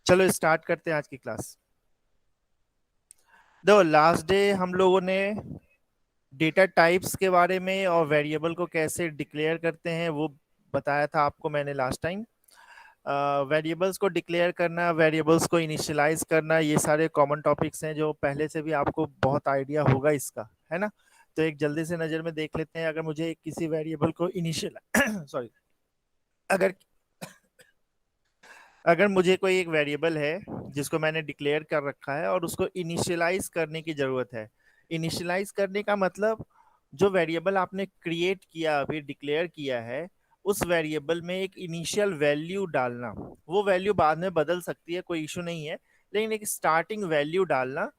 चलो स्टार्ट करते हैं आज की क्लास। देखो लास्ट डे हम लोगों ने डेटा टाइप्स के बारे में और वेरिएबल को कैसे डिक्लेयर करते हैं वो बताया था आपको मैंने लास्ट टाइम। वेरिएबल्स को डिक्लेयर करना, वेरिएबल्स को इनिशियलाइज करना, ये सारे कॉमन टॉपिक्स हैं जो पहले से भी आपको बहुत आइडिया होगा इसका, है ना। तो एक जल्दी से नज़र में देख लेते हैं। अगर मुझे किसी वेरिएबल को इनिशियल सॉरी अगर अगर मुझे कोई एक वेरिएबल है जिसको मैंने डिक्लेयर कर रखा है और उसको इनिशियलाइज करने की जरूरत है। इनिशियलाइज करने का मतलब जो वेरिएबल आपने क्रिएट किया, अभी डिक्लेयर किया है, उस वेरिएबल में एक इनिशियल वैल्यू डालना। वो वैल्यू बाद में बदल सकती है, कोई इशू नहीं है, लेकिन एक स्टार्टिंग वैल्यू डालना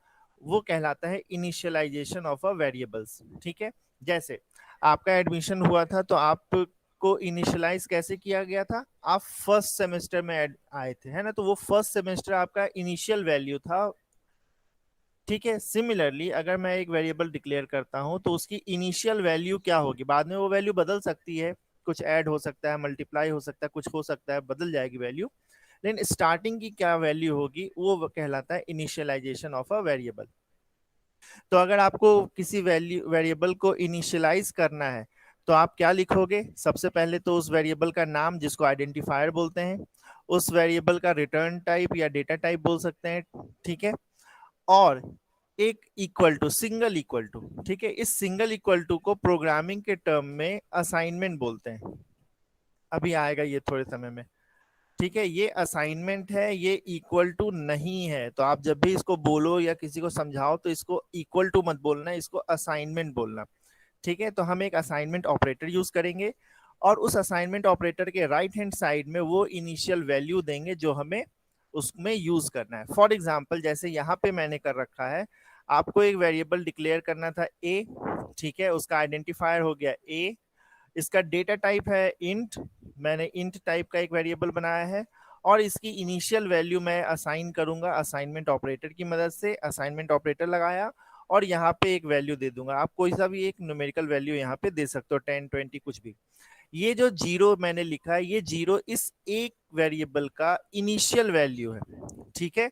वो कहलाता है इनिशियलाइजेशन ऑफ अ वेरिएबल्स। ठीक है। जैसे आपका एडमिशन हुआ था तो आप को इनिशियलाइज कैसे किया गया था? आप फर्स्ट सेमेस्टर में आए थे, है ना, तो वो फर्स्ट सेमेस्टर आपका इनिशियल वैल्यू था। ठीक है। सिमिलरली अगर मैं एक वेरिएबल डिक्लेयर करता हूं तो उसकी इनिशियल वैल्यू क्या होगी? बाद में वो वैल्यू बदल सकती है, कुछ ऐड हो सकता है, मल्टीप्लाई हो सकता है, कुछ हो सकता है, बदल जाएगी वैल्यू, लेकिन स्टार्टिंग की क्या वैल्यू होगी वो कहलाता है इनिशियलाइजेशन ऑफ अ वेरिएबल। तो अगर आपको किसी वेरिएबल को इनिशियलाइज करना है तो आप क्या लिखोगे? सबसे पहले तो उस वेरिएबल का नाम जिसको आइडेंटिफायर बोलते हैं, उस वेरिएबल का रिटर्न टाइप या डेटा टाइप बोल सकते हैं। ठीक है। और एक equal to, single equal to. ठीक है। इस सिंगल इक्वल टू को प्रोग्रामिंग के टर्म में असाइनमेंट बोलते हैं। अभी आएगा ये थोड़े समय में। ठीक है। ये असाइनमेंट है, ये इक्वल टू नहीं है। तो आप जब भी इसको बोलो या किसी को समझाओ तो इसको इक्वल टू मत बोलना, इसको असाइनमेंट बोलना। ठीक है। तो हम एक असाइनमेंट ऑपरेटर यूज करेंगे और उस असाइनमेंट ऑपरेटर के राइट हैंड साइड में वो इनिशियल वैल्यू देंगे जो हमें उसमें यूज करना है। फॉर एग्जाम्पल जैसे यहाँ पे मैंने कर रखा है, आपको एक वेरिएबल डिक्लेयर करना था ए। ठीक है। उसका आइडेंटिफायर हो गया ए, इसका डेटा टाइप है इंट, मैंने इंट टाइप का एक वेरिएबल बनाया है और इसकी इनिशियल वैल्यू मैं असाइन करूंगा असाइनमेंट ऑपरेटर की मदद से। असाइनमेंट ऑपरेटर लगाया और यहाँ पे एक वैल्यू दे दूंगा। आप कोई सा भी एक न्यूमेरिकल वैल्यू यहाँ पे दे सकते हो, 10 20 कुछ भी। ये जो जीरो मैंने लिखा है, ये जीरो इस एक वेरिएबल का इनिशियल वैल्यू है। ठीक है।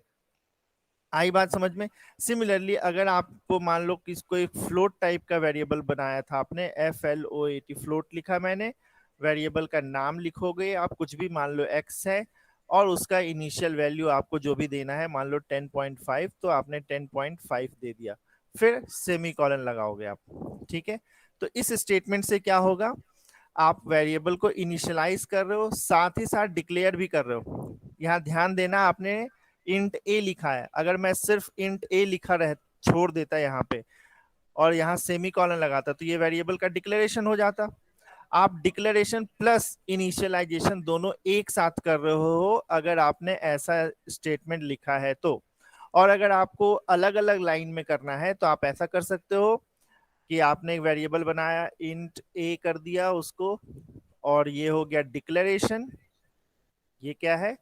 आई बात समझ में? सिमिलरली अगर आपको मान लो कि कोई फ्लोट टाइप का वेरिएबल बनाया था आपने, FLOAT फ्लोट लिखा मैंने, वेरिएबल का नाम लिखोगे आप कुछ भी, मान लो x है, और उसका इनिशियल वैल्यू आपको जो भी देना है, मान लो 10.5, तो आपने 10.5 दे दिया, फिर सेमी कॉलन लगाओगे आप। ठीक है। तो इस स्टेटमेंट से क्या होगा? आप वेरिएबल को इनिशियलाइज कर रहे हो, साथ ही साथ डिक्लेयर भी कर रहे हो। यहाँ ध्यान देना, आपने इंट ए लिखा है, अगर मैं सिर्फ इंट ए लिखा रह छोड़ देता यहाँ पे और यहाँ सेमी कॉलन लगाता तो ये वेरिएबल का डिक्लेरेशन हो जाता। आप डिक्लेरेशन प्लस इनिशियलाइजेशन दोनों एक साथ कर रहे हो अगर आपने ऐसा स्टेटमेंट लिखा है तो। और अगर आपको अलग अलग लाइन में करना है तो आप ऐसा कर सकते हो कि आपने एक वेरिएबल बनाया, इंट ए कर दिया उसको, और ये हो गया डिक्लेरेशन। ये क्या है?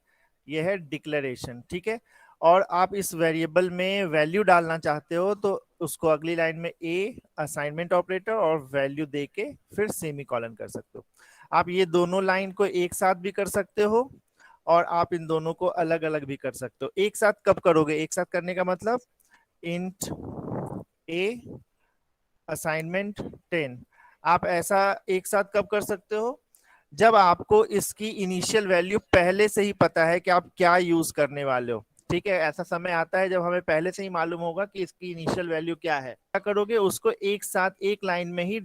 ये है डिक्लेरेशन। ठीक है। और आप इस वेरिएबल में वैल्यू डालना चाहते हो तो उसको अगली लाइन में ए असाइनमेंट ऑपरेटर और वैल्यू दे के फिर सेमी कॉलन कर सकते हो। आप ये दोनों लाइन को एक साथ भी कर सकते हो और आप इन दोनों को अलग अलग भी कर सकते हो। एक साथ कब करोगे? एक साथ करने का मतलब इंट ए असाइनमेंट 10, आप ऐसा एक साथ कब कर सकते हो? जब आपको इसकी इनिशियल वैल्यू पहले से ही पता है कि आप क्या यूज करने वाले हो। ठीक है। ऐसा समय आता है जब हमें पहले से ही मालूम होगा कि इसकी इनिशियल वैल्यू क्या है, क्या करोगे? उसको एक साथ एक लाइन में ही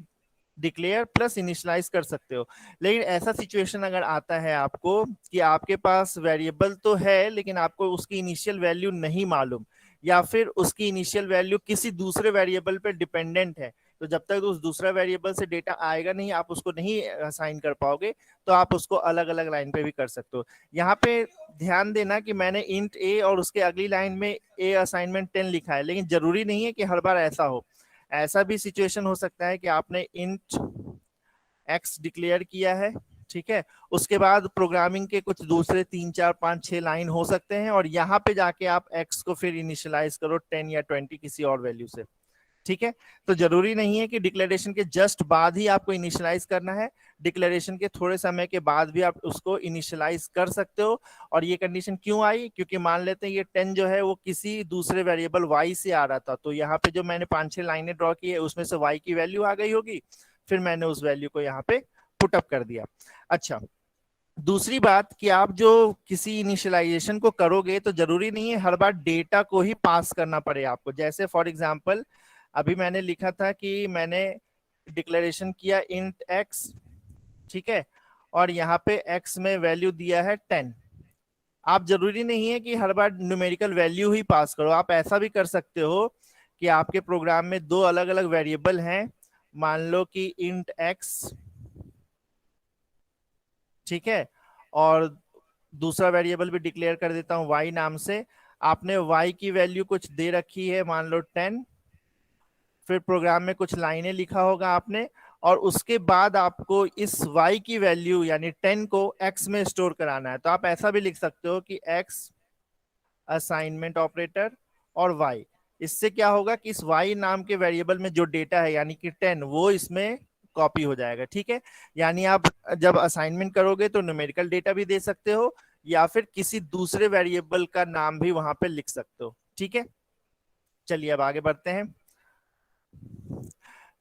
डिक्लेयर प्लस इनिशियलाइज कर सकते हो। लेकिन ऐसा सिचुएशन अगर आता है आपको कि आपके पास वेरिएबल तो है लेकिन आपको उसकी इनिशियल वैल्यू नहीं मालूम, या फिर उसकी इनिशियल वैल्यू किसी दूसरे वेरिएबल पे डिपेंडेंट है, तो जब तक उस दूसरा वेरिएबल से डेटा आएगा नहीं आप उसको नहीं असाइन कर पाओगे, तो आप उसको अलग अलग लाइन पे भी कर सकते हो। यहाँ पे ध्यान देना कि मैंने इंट ए और उसके अगली लाइन में ए असाइनमेंट 10 लिखा है, लेकिन जरूरी नहीं है कि हर बार ऐसा हो। ऐसा भी सिचुएशन हो सकता है कि आपने इंट एक्स डिक्लेयर किया है, ठीक है, उसके बाद प्रोग्रामिंग के कुछ दूसरे 3 4 5 6 लाइन हो सकते हैं और यहाँ पे जाके आप एक्स को फिर इनिशियलाइज करो 10 या 20 किसी और वैल्यू से। ठीक है, तो जरूरी नहीं है कि डिक्लेरेशन के जस्ट बाद ही आपको इनिशियलाइज करना है, डिक्लेरेशन के थोड़े समय के बाद भी आप उसको इनिशियलाइज कर सकते हो। और ये कंडीशन क्यों आई, क्योंकि मान लेते हैं ये 10 जो है वो किसी दूसरे वेरिएबल y से आ रहा था, तो यहाँ पे जो मैंने 5-6 लाइनें ड्रॉ की है उसमें से y की वैल्यू आ गई होगी, फिर मैंने उस वैल्यू को यहाँ पे पुटअप कर दिया। अच्छा, दूसरी बात कि आप जो किसी इनिशियलाइजेशन को करोगे तो जरूरी नहीं है हर बार डेटा को ही पास करना पड़े आपको। जैसे फॉर एग्जांपल अभी मैंने लिखा था कि मैंने डिक्लेरेशन किया इंट x, ठीक है, और यहाँ पे x में वैल्यू दिया है 10। आप जरूरी नहीं है कि हर बार न्यूमेरिकल वैल्यू ही पास करो, आप ऐसा भी कर सकते हो कि आपके प्रोग्राम में दो अलग अलग वेरिएबल हैं, मान लो कि इंट x, ठीक है, और दूसरा वेरिएबल भी डिक्लेयर कर देता हूं y नाम से। आपने y की वैल्यू कुछ दे रखी है, मान लो 10, फिर प्रोग्राम में कुछ लाइनें लिखा होगा आपने, और उसके बाद आपको इस y की वैल्यू यानी 10 को x में स्टोर कराना है। तो आप ऐसा भी लिख सकते हो कि x असाइनमेंट ऑपरेटर और y, इससे क्या होगा कि इस y नाम के वेरिएबल में जो डेटा है यानी कि 10 वो इसमें कॉपी हो जाएगा। ठीक है, यानी आप जब असाइनमेंट करोगे तो न्यूमेरिकल डेटा भी दे सकते हो या फिर किसी दूसरे वेरिएबल का नाम भी वहां पे लिख सकते हो। ठीक है, चलिए अब आगे बढ़ते हैं।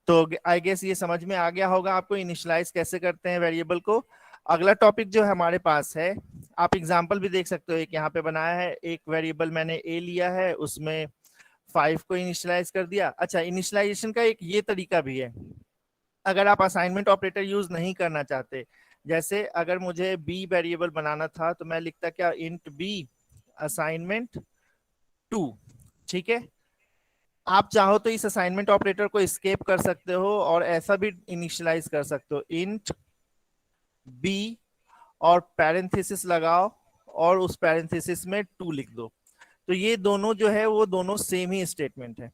तो आई गेस ये समझ में आ गया होगा आपको इनिशियलाइज कैसे करते हैं वेरिएबल को। अगला टॉपिक जो है हमारे पास है, आप एग्जांपल भी देख सकते हो, एक यहाँ पे बनाया है, एक वेरिएबल मैंने ए लिया है, उसमें 5 को इनिशियलाइज कर दिया। अच्छा, इनिशियलाइजेशन का एक ये तरीका भी है, अगर आप असाइनमेंट ऑपरेटर यूज नहीं करना चाहते, जैसे अगर मुझे बी वेरिएबल बनाना था तो मैं लिखता क्या, इंट बी असाइनमेंट 2, ठीक है। आप चाहो तो इस असाइनमेंट ऑपरेटर को स्केप कर सकते हो और ऐसा भी इनिशियलाइज कर सकते हो, इंट बी और पैरेंथेसिस लगाओ और उस पैरेंथेसिस में 2 लिख दो। तो ये दोनों जो है वो दोनों सेम ही स्टेटमेंट है।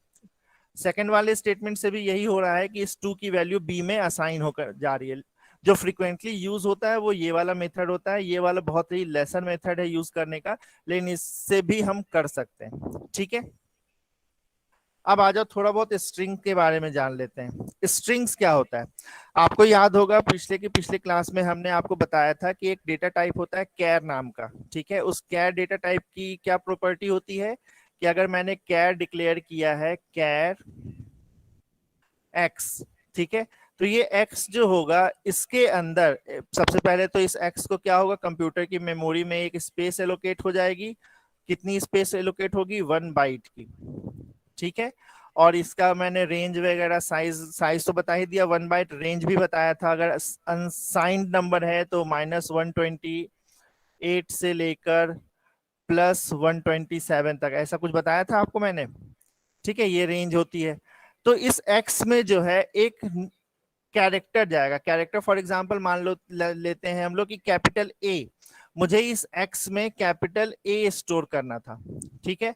सेकंड वाले स्टेटमेंट से भी यही हो रहा है कि इस 2 की वैल्यू बी में असाइन होकर जा रही है। जो फ्रीक्वेंटली यूज होता है वो ये वाला मेथड होता है, ये वाला बहुत ही लेसन मेथड है यूज करने का, लेकिन इससे भी हम कर सकते हैं। ठीक है, अब आ जाओ थोड़ा बहुत स्ट्रिंग के बारे में जान लेते हैं। स्ट्रिंग्स क्या होता है, आपको याद होगा पिछले क्लास में हमने आपको बताया था कि एक डेटा टाइप होता है कैर नाम का। ठीक है, उस कैर डेटा टाइप की क्या प्रॉपर्टी होती है कि अगर मैंने कैर डिक्लेयर किया है, कैर एक्स, ठीक है, तो ये एक्स जो होगा इसके अंदर सबसे पहले तो इस एक्स को क्या होगा, कंप्यूटर की मेमोरी में एक स्पेस एलोकेट हो जाएगी। कितनी स्पेस एलोकेट होगी, 1 बाइट की। ठीक है, और इसका मैंने रेंज वगैरह साइज साइज तो बता ही दिया, 1 बाइट, रेंज भी बताया था, अगर अनसाइंड नंबर है तो -128 से लेकर +127 तक, ऐसा कुछ बताया था आपको मैंने। ठीक है, ये रेंज होती है। तो इस एक्स में जो है एक कैरेक्टर जाएगा, कैरेक्टर फॉर एग्जांपल मान लो लेते हैं हम लोग कि कैपिटल ए, मुझे इस एक्स में कैपिटल ए स्टोर करना था। ठीक है,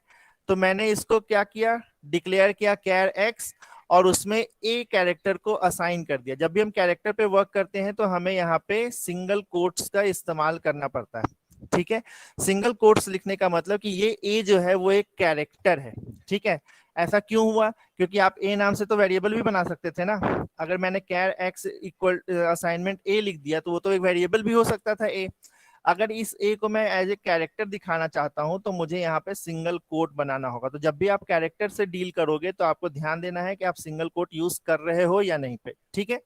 तो मैंने इसको क्या किया, डिक्लेयर किया कैर एक्स, और उसमें ए कैरेक्टर को असाइन कर दिया। जब भी हम कैरेक्टर पे वर्क करते हैं तो हमें यहाँ पे सिंगल कोट्स का इस्तेमाल करना पड़ता है। ठीक है, सिंगल कोट्स लिखने का मतलब कि ये ए जो है वो एक कैरेक्टर है। ठीक है, ऐसा क्यों हुआ, क्योंकि आप ए नाम से तो वेरिएबल भी बना सकते थे ना। अगर मैंने कैर एक्स इक्वल असाइनमेंट ए लिख दिया तो वो तो एक वेरिएबल भी हो सकता था ए। अगर इस ए को मैं एज ए कैरेक्टर दिखाना चाहता हूं तो मुझे यहाँ पे सिंगल कोट बनाना होगा। तो जब भी आप कैरेक्टर से डील करोगे तो आपको ध्यान देना है कि आप सिंगल कोट यूज कर रहे हो या नहीं पे। ठीक है,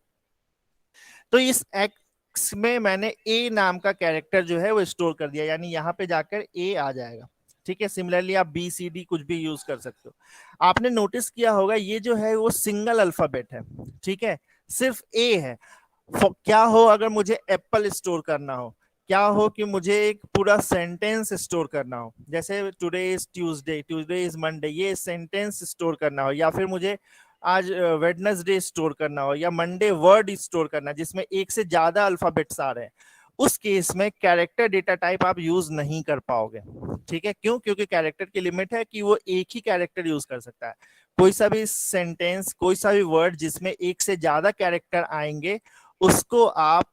तो इस एक्स में मैंने ए नाम का कैरेक्टर जो है वो स्टोर कर दिया, यानी यहाँ पे जाकर ए आ जाएगा। ठीक है, सिमिलरली आप बी सी डी कुछ भी यूज कर सकते हो। आपने नोटिस किया होगा ये जो है वो सिंगल अल्फाबेट है। ठीक है, सिर्फ ए है। क्या हो अगर मुझे एप्पल स्टोर करना हो, क्या हो कि मुझे एक पूरा सेंटेंस स्टोर करना हो, जैसे today is Tuesday, Tuesday is Monday, ये सेंटेंस स्टोर करना हो, या फिर मुझे आज वेडनेसडे स्टोर करना हो, या मंडे वर्ड स्टोर करना जिसमें एक से ज्यादा अल्फाबेट्स आ रहे हैं, उस केस में कैरेक्टर डेटा टाइप आप यूज नहीं कर पाओगे। ठीक है, क्यों, क्योंकि कैरेक्टर की लिमिट है कि वो एक ही कैरेक्टर यूज कर सकता है। कोई सा भी सेंटेंस, कोई सा भी वर्ड जिसमें एक से ज्यादा कैरेक्टर आएंगे उसको आप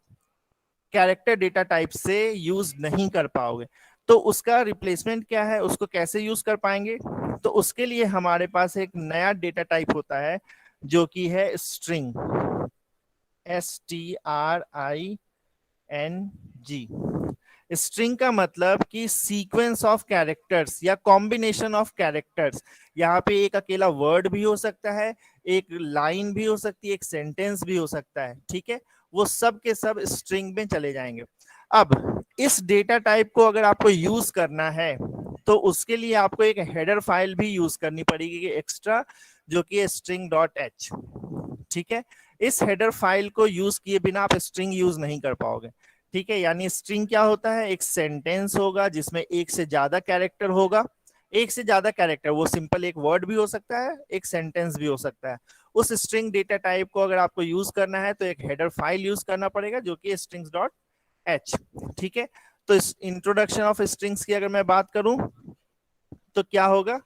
कैरेक्टर डेटा टाइप से यूज नहीं कर पाओगे। तो उसका रिप्लेसमेंट क्या है, उसको कैसे यूज कर पाएंगे? तो उसके लिए हमारे पास एक नया डेटा टाइप होता है जो कि है स्ट्रिंग, STRING। स्ट्रिंग का मतलब कि सीक्वेंस ऑफ कैरेक्टर्स या कॉम्बिनेशन ऑफ कैरेक्टर्स। यहाँ पे एक अकेला वर्ड भी हो सकता है, एक लाइन भी हो सकती है, एक सेंटेंस भी हो सकता है, ठीक है। वो सब के सब स्ट्रिंग में चले जाएंगे। अब इस डेटा टाइप को अगर आपको यूज करना है तो उसके लिए आपको एक हेडर फाइल भी यूज करनी पड़ेगी एक्स्ट्रा, जो कि स्ट्रिंग डॉट एच, ठीक है। इस हेडर फाइल को यूज किए बिना आप स्ट्रिंग यूज नहीं कर पाओगे, ठीक है। यानी स्ट्रिंग क्या होता है, एक सेंटेंस होगा जिसमें एक से ज्यादा कैरेक्टर होगा। एक से ज्यादा कैरेक्टर, वो सिंपल एक वर्ड भी हो सकता है, एक सेंटेंस भी हो सकता है। उस स्ट्रिंग डेटा टाइप को अगर आपको यूज करना है तो एक हेडर फाइल यूज करना पड़ेगा जो कि स्ट्रिंग्स डॉट एच, ठीक है। तो इस इंट्रोडक्शन ऑफ स्ट्रिंग्स की अगर मैं बात करूं तो क्या होगा,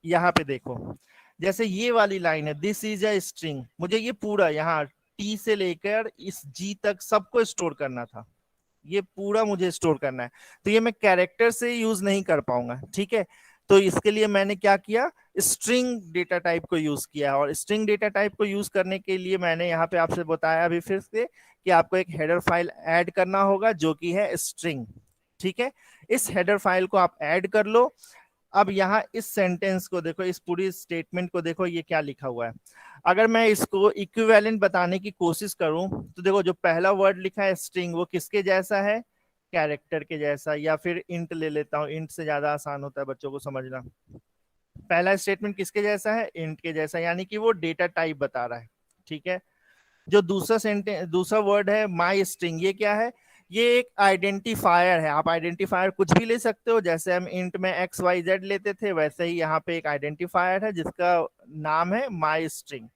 यहाँ पे देखो, जैसे ये वाली लाइन है, दिस इज अ स्ट्रिंग, मुझे ये पूरा यहाँ टी से लेकर इस जी तक सबको स्टोर करना था, ये पूरा मुझे स्टोर करना है। तो ये मैं कैरेक्टर से यूज नहीं कर पाऊंगा, ठीक है। तो इसके लिए मैंने क्या किया, स्ट्रिंग डेटा टाइप को यूज किया। और स्ट्रिंग डेटा टाइप को यूज करने के लिए मैंने यहाँ पे आपसे बताया अभी फिर से कि आपको एक हेडर फाइल ऐड करना होगा जो कि है स्ट्रिंग, ठीक है। इस हेडर फाइल को आप ऐड कर लो। अब यहाँ इस सेंटेंस को देखो, इस पूरी स्टेटमेंट को देखो, ये क्या लिखा हुआ है। अगर मैं इसको इक्विवेलेंट बताने की कोशिश करूं तो देखो, जो पहला वर्ड लिखा है स्ट्रिंग, वो किसके जैसा है, कैरेक्टर के जैसा। या फिर इंट ले लेता हूं, इंट से ज्यादा आसान होता है बच्चों को समझना। पहला स्टेटमेंट किसके जैसा है, इंट के जैसा, यानी कि वो डेटा टाइप बता रहा है, ठीक है। जो दूसरा सेंटेंस, दूसरा वर्ड है माई स्ट्रिंग, ये क्या है, ये एक आइडेंटिफायर है। आप आइडेंटिफायर कुछ भी ले सकते हो, जैसे हम इंट में एक्स वाई जेड लेते थे, वैसे ही यहाँ पे एक आइडेंटिफायर है जिसका नाम है माई स्ट्रिंग।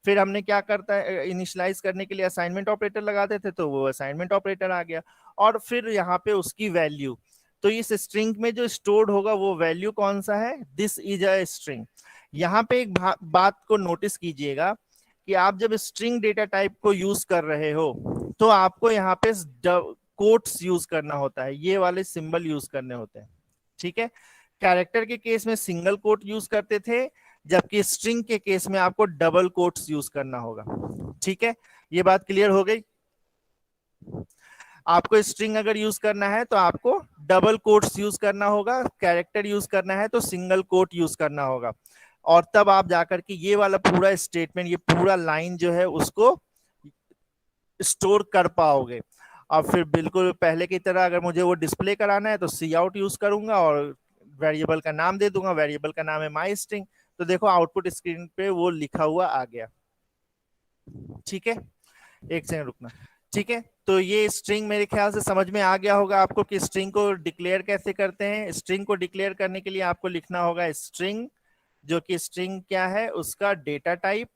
फिर हमने क्या करता है, इनिशियलाइज करने के लिए असाइनमेंट ऑपरेटर लगाते थे, तो वो असाइनमेंट ऑपरेटर आ गया। और फिर यहाँ पे उसकी वैल्यू, तो इस स्ट्रिंग में जो स्टोर्ड होगा वो वैल्यू कौन सा है, दिस इज अ स्ट्रिंग। यहाँ पे एक बात को नोटिस कीजिएगा कि आप जब स्ट्रिंग डेटा टाइप को यूज कर रहे हो तो आपको यहाँ पे कोट्स यूज करना होता है, ये वाले सिंबल यूज करने होते हैं, ठीक है। कैरेक्टर के केस में सिंगल कोट यूज करते थे, जबकि स्ट्रिंग के केस में आपको डबल कोट्स यूज करना होगा, ठीक है। ये बात क्लियर हो गई। आपको स्ट्रिंग अगर यूज करना है तो आपको डबल कोट्स यूज करना होगा, कैरेक्टर यूज करना है तो सिंगल कोट यूज करना होगा। और तब आप जाकर के ये वाला पूरा स्टेटमेंट, ये पूरा लाइन जो है उसको स्टोर कर पाओगे। अब फिर बिल्कुल पहले की तरह अगर मुझे वो डिस्प्ले कराना है तो सी आउट यूज करूंगा और वेरिएबल का नाम दे दूंगा, वेरिएबल का नाम है माई स्ट्रिंग। तो देखो आउटपुट स्क्रीन पे वो लिखा हुआ आ गया, ठीक है। एक सेकंड रुकना, ठीक है। तो ये स्ट्रिंग मेरे ख्याल से समझ में आ गया होगा आपको कि स्ट्रिंग को डिक्लेयर कैसे करते हैं। स्ट्रिंग को डिक्लेयर करने के लिए आपको लिखना होगा स्ट्रिंग, जो कि स्ट्रिंग क्या है, उसका डेटा टाइप।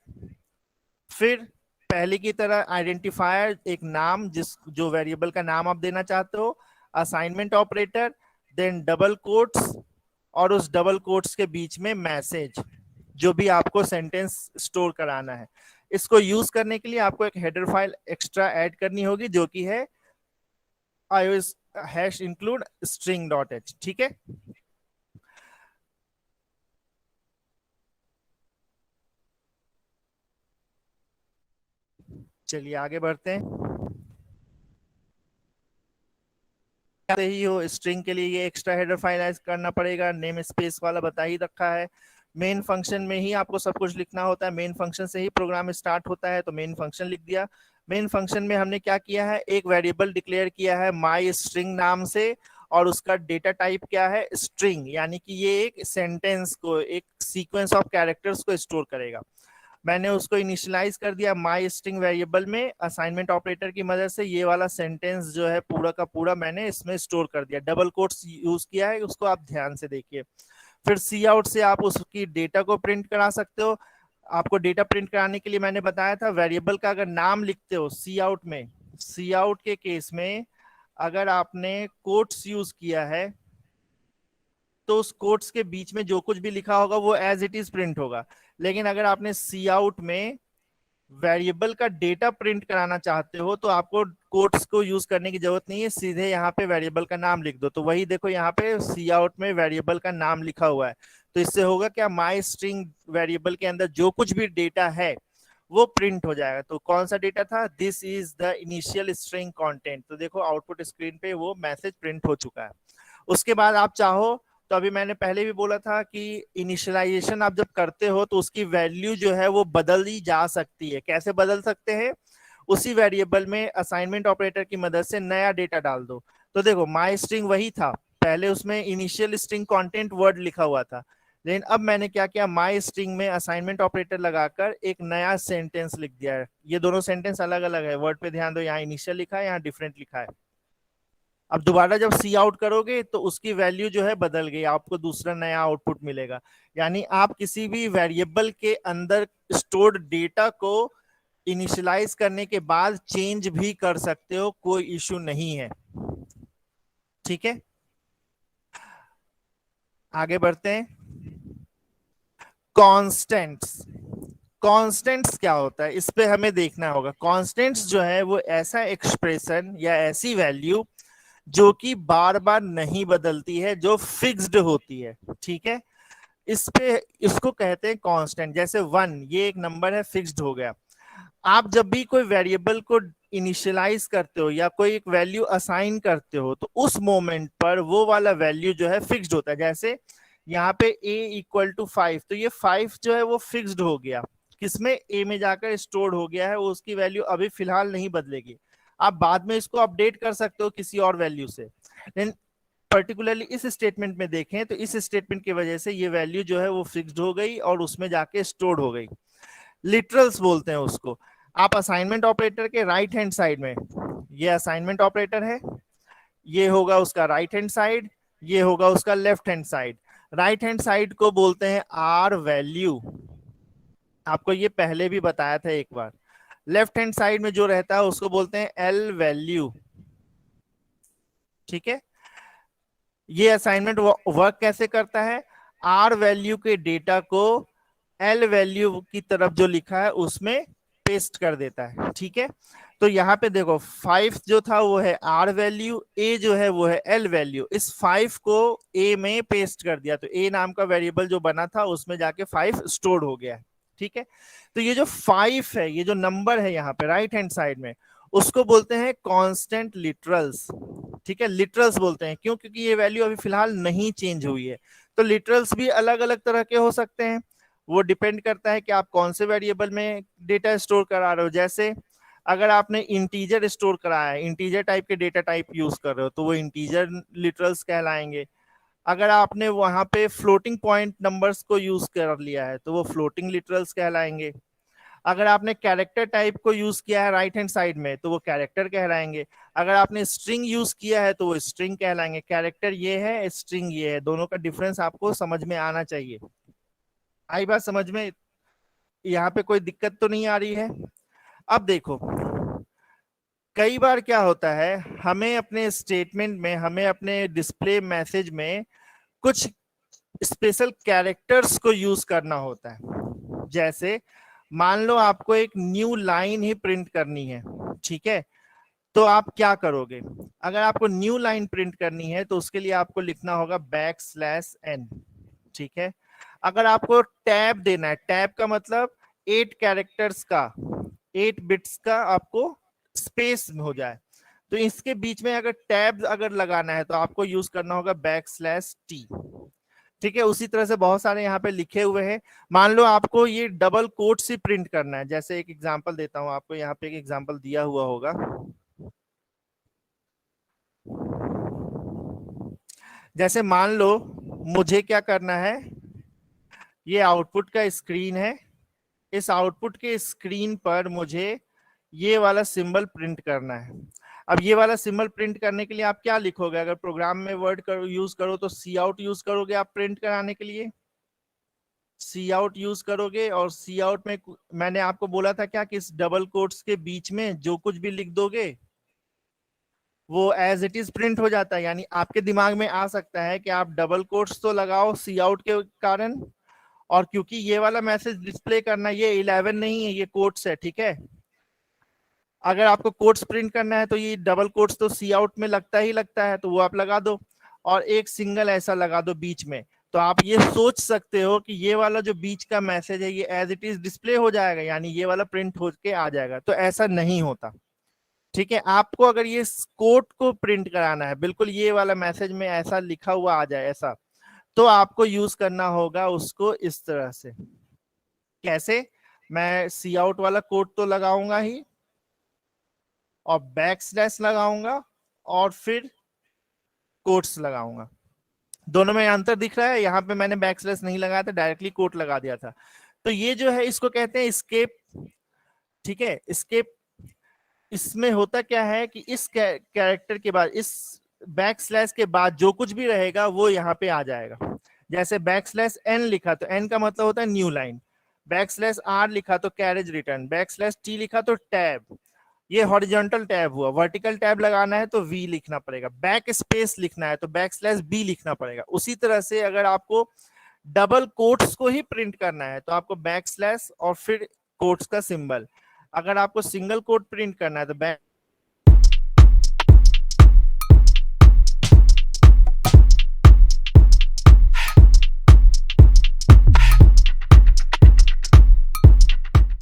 फिर पहले की तरह आइडेंटिफायर, एक नाम, जिस जो वेरिएबल का नाम आप देना चाहते हो, assignment operator, then double quotes, और उस डबल कोट्स के बीच में मैसेज, जो भी आपको सेंटेंस स्टोर कराना है। इसको यूज करने के लिए आपको एक हेडर फाइल एक्स्ट्रा ऐड करनी होगी जो कि है ios hash include string dot H, ठीक है। चलिए आगे बढ़ते हैं। ही हो, स्ट्रिंग के लिए ये एक्स्ट्रा हेडर फाइल करना पड़ेगा, नेम स्पेस वाला बता ही रखा है। मेन फंक्शन में ही आपको सब कुछ लिखना होता है, मेन फंक्शन से ही प्रोग्राम स्टार्ट होता है, तो मेन फंक्शन लिख दिया। मेन फंक्शन में हमने क्या किया है, एक वेरिएबल डिक्लेयर किया है माई स्ट्रिंग नाम से, और उसका डेटा टाइप क्या है, स्ट्रिंग, यानी कि ये एक सेंटेंस को, एक सीक्वेंस ऑफ कैरेक्टर्स को स्टोर करेगा। मैंने उसको इनिशियलाइज कर दिया माई स्ट्रिंग वेरिएबल में असाइनमेंट ऑपरेटर की मदद से। ये वाला सेंटेंस जो है पूरा का पूरा मैंने इसमें स्टोर कर दिया, डबल कोट्स यूज किया है, उसको आप ध्यान से देखिए। फिर सी आउट से आप उसकी डेटा को प्रिंट करा सकते हो। आपको डेटा प्रिंट कराने के लिए मैंने बताया था, वेरिएबल का अगर नाम लिखते हो सी आउट में, सी आउट के केस में अगर आपने कोट्स यूज किया है तो उस कोट्स के बीच में जो कुछ भी लिखा होगा वो एज इट इज प्रिंट होगा। लेकिन अगर आपने सी आउट में वेरिएबल का डेटा प्रिंट कराना चाहते हो तो आपको कोट्स को यूज करने की जरूरत नहीं है, सीधे यहाँ पे वेरिएबल का नाम लिख दो। तो वही देखो यहाँ पे सी आउट में वेरिएबल का नाम लिखा हुआ है। तो इससे होगा क्या, माई स्ट्रिंग वेरिएबल के अंदर जो कुछ भी डेटा है वो प्रिंट हो जाएगा। तो कौन सा डेटा था, this is the initial string content. तो देखो आउटपुट स्क्रीन पे वो मैसेज प्रिंट हो चुका है। उसके बाद आप चाहो तो अभी मैंने पहले भी बोला था कि इनिशियलाइजेशन आप जब करते हो तो उसकी वैल्यू जो है वो बदली जा सकती है। कैसे बदल सकते हैं, उसी वेरिएबल में असाइनमेंट ऑपरेटर की मदद से नया डेटा डाल दो। तो देखो माई स्ट्रिंग वही था, पहले उसमें इनिशियल स्ट्रिंग कंटेंट वर्ड लिखा हुआ था, लेकिन अब मैंने क्या किया, माई स्ट्रिंग में असाइनमेंट ऑपरेटर लगाकर एक नया सेंटेंस लिख दिया है। ये दोनों सेंटेंस अलग अलग है, वर्ड पे ध्यान दो, यहाँ इनिशियल लिखा है, यहाँ डिफरेंट लिखा है। अब दोबारा जब सी आउट करोगे तो उसकी वैल्यू जो है बदल गई, आपको दूसरा नया आउटपुट मिलेगा। यानी आप किसी भी वेरिएबल के अंदर स्टोर्ड डेटा को इनिशियलाइज करने के बाद चेंज भी कर सकते हो, कोई इश्यू नहीं है। ठीक है, आगे बढ़ते हैं। कॉन्स्टेंट्स, कॉन्स्टेंट्स क्या होता है इस पे हमें देखना होगा। कॉन्स्टेंट्स जो है वो ऐसा एक्सप्रेशन या ऐसी वैल्यू जो कि बार बार नहीं बदलती है, जो फिक्स्ड होती है। ठीक है, इस पे इसको कहते हैं कांस्टेंट। जैसे 1 ये एक नंबर है, फिक्स्ड हो गया। आप जब भी कोई वेरिएबल को इनिशियलाइज करते हो या कोई एक वैल्यू असाइन करते हो तो उस मोमेंट पर वो वाला वैल्यू जो है फिक्स्ड होता है। जैसे यहाँ पे a इक्वल टू 5, तो ये 5 जो है वो फिक्स्ड हो गया, किसमें, a में जाकर स्टोर्ड हो गया है, वो उसकी वैल्यू अभी फिलहाल नहीं बदलेगी। आप बाद में इसको अपडेट कर सकते हो किसी और वैल्यू से, लेकिन पर्टिकुलरली इस स्टेटमेंट में देखें तो इस स्टेटमेंट की वजह से ये वैल्यू जो है वो फिक्स्ड हो गई और उसमें जाके स्टोर्ड हो गई। लिटरल्स बोलते हैं उसको। आप असाइनमेंट ऑपरेटर के राइट हैंड साइड में, ये असाइनमेंट ऑपरेटर है, ये होगा उसका राइट हैंड साइड, ये होगा उसका left hand side. Right hand side को बोलते हैं आर वैल्यू, आपको ये पहले भी बताया था एक बार। लेफ्ट हैंड साइड में जो रहता है उसको बोलते हैं एल वैल्यू। ठीक है, ये असाइनमेंट वर्क कैसे करता है, आर वैल्यू के डेटा को एल वैल्यू की तरफ जो लिखा है उसमें पेस्ट कर देता है। ठीक है, तो यहाँ पे देखो 5 जो था वो है आर वैल्यू, ए जो है वो है एल वैल्यू। इस 5 को ए में पेस्ट कर दिया तो ए नाम का वेरिएबल जो बना था उसमें जाके 5 स्टोर हो गया है। ठीक है, तो ये जो 5 है, ये जो नंबर है यहाँ पे राइट हैंड साइड में, उसको बोलते हैं कांस्टेंट लिटरल्स। ठीक है, लिटरल्स बोलते हैं क्यों, क्योंकि ये वैल्यू अभी फिलहाल नहीं चेंज हुई है। तो लिटरल्स भी अलग अलग तरह के हो सकते हैं, वो डिपेंड करता है कि आप कौन से वेरिएबल में डेटा स्टोर करा रहे हो। जैसे अगर आपने इंटीजर स्टोर कराया है, इंटीजर टाइप के डेटा टाइप यूज कर रहे हो तो वो इंटीजर लिटरल्स कहलाएंगे। अगर आपने वहां पे फ्लोटिंग पॉइंट नंबर्स को यूज कर लिया है तो वो फ्लोटिंग लिटरल्स कहलाएंगे। अगर आपने कैरेक्टर टाइप को यूज किया है राइट हैंड साइड में तो वो कैरेक्टर कहलाएंगे। अगर आपने स्ट्रिंग यूज किया है तो वो स्ट्रिंग कहलाएंगे। कैरेक्टर ये है, स्ट्रिंग ये है, दोनों का डिफरेंस आपको समझ में आना चाहिए। आई बात समझ में, यहाँ पे कोई दिक्कत तो नहीं आ रही है। अब देखो, कई बार क्या होता है, हमें अपने स्टेटमेंट में, हमें अपने डिस्प्ले मैसेज में कुछ स्पेशल कैरेक्टर्स को यूज करना होता है। जैसे मान लो आपको एक न्यू लाइन ही प्रिंट करनी है। ठीक है, तो आप क्या करोगे, अगर आपको न्यू लाइन प्रिंट करनी है तो उसके लिए आपको लिखना होगा \n। ठीक है, अगर आपको टैब देना है, टैब का मतलब 8 कैरेक्टर्स का, 8 बिट्स का आपको स्पेस हो जाए, तो इसके बीच में अगर टैब अगर लगाना है तो आपको यूज करना होगा \t। ठीक है, उसी तरह से बहुत सारे यहाँ पे लिखे हुए हैं। मान लो आपको ये डबल कोट्स ही प्रिंट करना है, जैसे एक एग्जांपल देता हूं आपको, यहाँ पे एक एग्जांपल दिया हुआ होगा। जैसे मान लो मुझे क्या करना है, ये आउटपुट का स्क्रीन है, इस आउटपुट के स्क्रीन पर मुझे ये वाला सिंबल प्रिंट करना है। अब ये वाला सिंबल प्रिंट करने के लिए आप क्या लिखोगे, अगर प्रोग्राम में वर्ड यूज करो तो सी आउट यूज करोगे आप प्रिंट कराने के लिए, सी आउट यूज करोगे। और सी आउट में मैंने आपको बोला था क्या कि इस डबल कोट्स के बीच में जो कुछ भी लिख दोगे वो एज इट इज प्रिंट हो जाता है। यानी आपके दिमाग में आ सकता है कि आप डबल कोट्स तो लगाओ सी आउट के कारण, और क्योंकि ये वाला मैसेज डिस्प्ले करना, ये 11 नहीं है, ये कोट्स है, ठीक है। अगर आपको कोट्स प्रिंट करना है तो ये डबल कोट्स तो सी आउट में लगता ही लगता है, तो वो आप लगा दो, और एक सिंगल ऐसा लगा दो बीच में। तो आप ये सोच सकते हो कि ये वाला जो बीच का मैसेज है ये एज इट इज डिस्प्ले हो जाएगा, यानी ये वाला प्रिंट होके आ जाएगा। तो ऐसा नहीं होता, ठीक है। आपको अगर ये कोट को प्रिंट कराना है, बिल्कुल ये वाला मैसेज में ऐसा लिखा हुआ आ जाए ऐसा, तो आपको यूज करना होगा उसको इस तरह से। कैसे? मैं सी आउट वाला कोट तो लगाऊंगा ही, और बैक स्लैश लगाऊंगा, और फिर कोट्स लगाऊंगा। दोनों में अंतर दिख रहा है? यहाँ पे मैंने बैक स्लैश नहीं लगाया था, डायरेक्टली कोट लगा दिया था। तो ये जो है इसको कहते हैं स्केप, ठीक है, स्केप। इसमें होता क्या है कि इस कैरेक्टर के बाद, इस बैक स्लैश के बाद जो कुछ भी रहेगा वो यहाँ पे आ जाएगा। जैसे बैक स्लैश एन लिखा तो एन का मतलब होता है new line, backslash R लिखा तो carriage return, backslash T लिखा तो टैब, ये हॉरिजॉन्टल टैब हुआ। वर्टिकल टैब लगाना है तो वी लिखना पड़ेगा, बैक स्पेस लिखना है तो बैक स्लैश बी लिखना पड़ेगा। उसी तरह से अगर आपको डबल कोट्स को ही प्रिंट करना है तो आपको बैक स्लैश और फिर कोट्स का सिंबल, अगर आपको सिंगल कोट प्रिंट करना है तो बैक